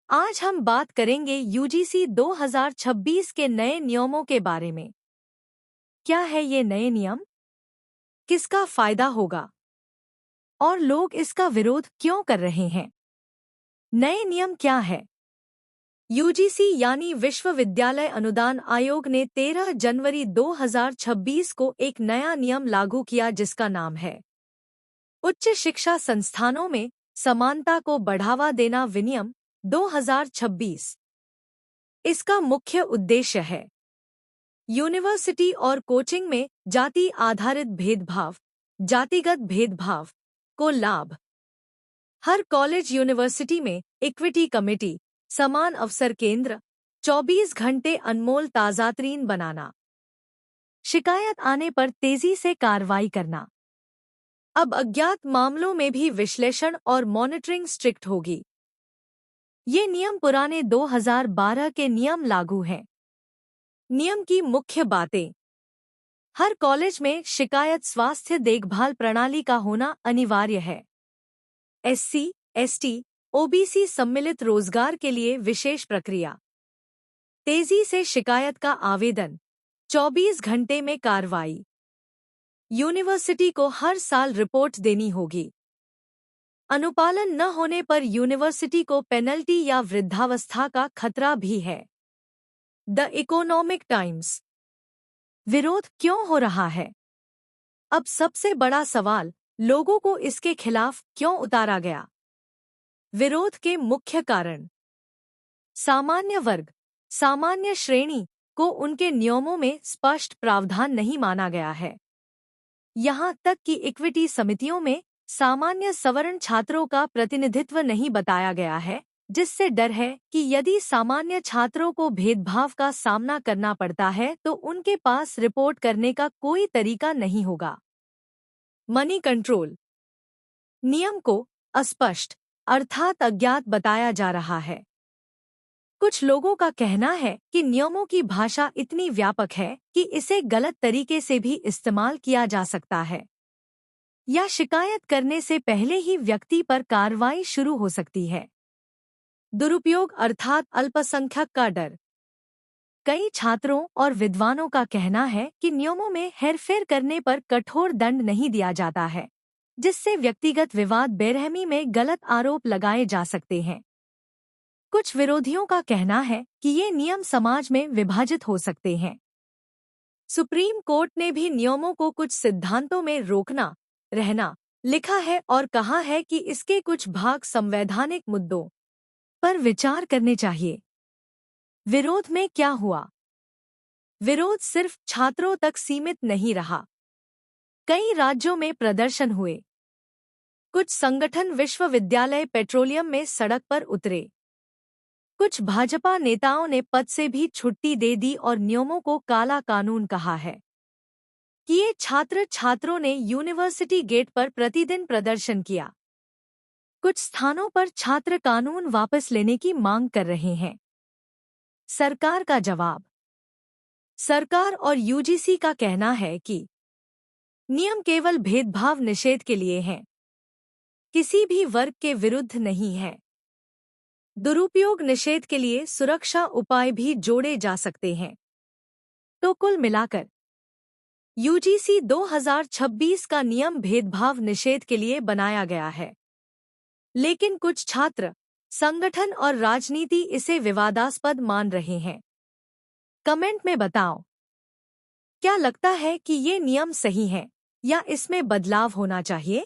आज हम बात करेंगे यूजीसी 2026 के नए नियमों के बारे में। क्या है ये नए नियम, किसका फायदा होगा और लोग इसका विरोध क्यों कर रहे हैं? नए नियम क्या है? यूजीसी यानी विश्वविद्यालय अनुदान आयोग ने 13 जनवरी 2026 को एक नया नियम लागू किया जिसका नाम है उच्च शिक्षा संस्थानों में समानता को बढ़ावा देना विनियम 2026। इसका मुख्य उद्देश्य है यूनिवर्सिटी और कोचिंग में जाति आधारित भेदभाव, जातिगत भेदभाव को लाभ। हर कॉलेज यूनिवर्सिटी में इक्विटी कमेटी, समान अवसर केंद्र, 24 घंटे अनमोल ताज़ातरीन बनाना। शिकायत आने पर तेजी से कार्रवाई करना। अब अज्ञात मामलों में भी विश्लेषण और मॉनिटरिंग स्ट्रिक्ट होगी। ये नियम पुराने 2012 के नियम लागू हैं। नियम की मुख्य बातें। हर कॉलेज में शिकायत स्वास्थ्य देखभाल प्रणाली का होना अनिवार्य है। एससी, एसटी, ओबीसी सम्मिलित रोजगार के लिए विशेष प्रक्रिया। तेजी से शिकायत का आवेदन, 24 घंटे में कार्रवाई। यूनिवर्सिटी को हर साल रिपोर्ट देनी होगी। अनुपालन न होने पर यूनिवर्सिटी को पेनल्टी या वृद्धावस्था का खतरा भी है। The economic times. विरोध क्यों हो रहा है? अब सबसे बड़ा सवाल, लोगों को इसके खिलाफ क्यों उतारा गया? विरोध के मुख्य कारण। सामान्य वर्ग, सामान्य श्रेणी को उनके नियमों में स्पष्ट प्रावधान नहीं माना गया है। यहाँ तक कि इक्विटी समितियों में सामान्य सवर्ण छात्रों का प्रतिनिधित्व नहीं बताया गया है, जिससे डर है कि यदि सामान्य छात्रों को भेदभाव का सामना करना पड़ता है तो उनके पास रिपोर्ट करने का कोई तरीका नहीं होगा। Money control. नियम को अस्पष्ट अर्थात अज्ञात बताया जा रहा है। कुछ लोगों का कहना है कि नियमों की भाषा इतनी व्यापक है कि इसे गलत तरीके से भी इस्तेमाल किया जा सकता है, या शिकायत करने से पहले ही व्यक्ति पर कार्रवाई शुरू हो सकती है। दुरुपयोग अर्थात अल्पसंख्यक का डर। कई छात्रों और विद्वानों का कहना है कि नियमों में हेरफेर करने पर कठोर दंड नहीं दिया जाता है, जिससे व्यक्तिगत विवाद बेरहमी में गलत आरोप लगाए जा सकते हैं। कुछ विरोधियों का कहना है कि ये नियम समाज में विभाजित हो सकते हैं। सुप्रीम कोर्ट ने भी नियमों को कुछ सिद्धांतों में रोकना रहना लिखा है और कहा है कि इसके कुछ भाग संवैधानिक मुद्दों पर विचार करने चाहिए। विरोध में क्या हुआ? विरोध सिर्फ छात्रों तक सीमित नहीं रहा। कई राज्यों में प्रदर्शन हुए। कुछ संगठन विश्वविद्यालय पेट्रोलियम में सड़क पर उतरे। कुछ भाजपा नेताओं ने पद से भी छुट्टी दे दी और नियमों को काला कानून कहा है। कि ये छात्रों ने यूनिवर्सिटी गेट पर प्रतिदिन प्रदर्शन किया। कुछ स्थानों पर छात्र कानून वापस लेने की मांग कर रहे हैं। सरकार का जवाब। सरकार और यूजीसी का कहना है कि नियम केवल भेदभाव निषेध के लिए हैं, किसी भी वर्ग के विरुद्ध नहीं है। दुरुपयोग निषेध के लिए सुरक्षा उपाय भी जोड़े जा सकते हैं। तो कुल मिलाकर यूजीसी 2026 का नियम भेदभाव निषेध के लिए बनाया गया है, लेकिन कुछ छात्र, संगठन और राजनीति इसे विवादास्पद मान रहे हैं। कमेंट में बताओ, क्या लगता है कि ये नियम सही है या इसमें बदलाव होना चाहिए?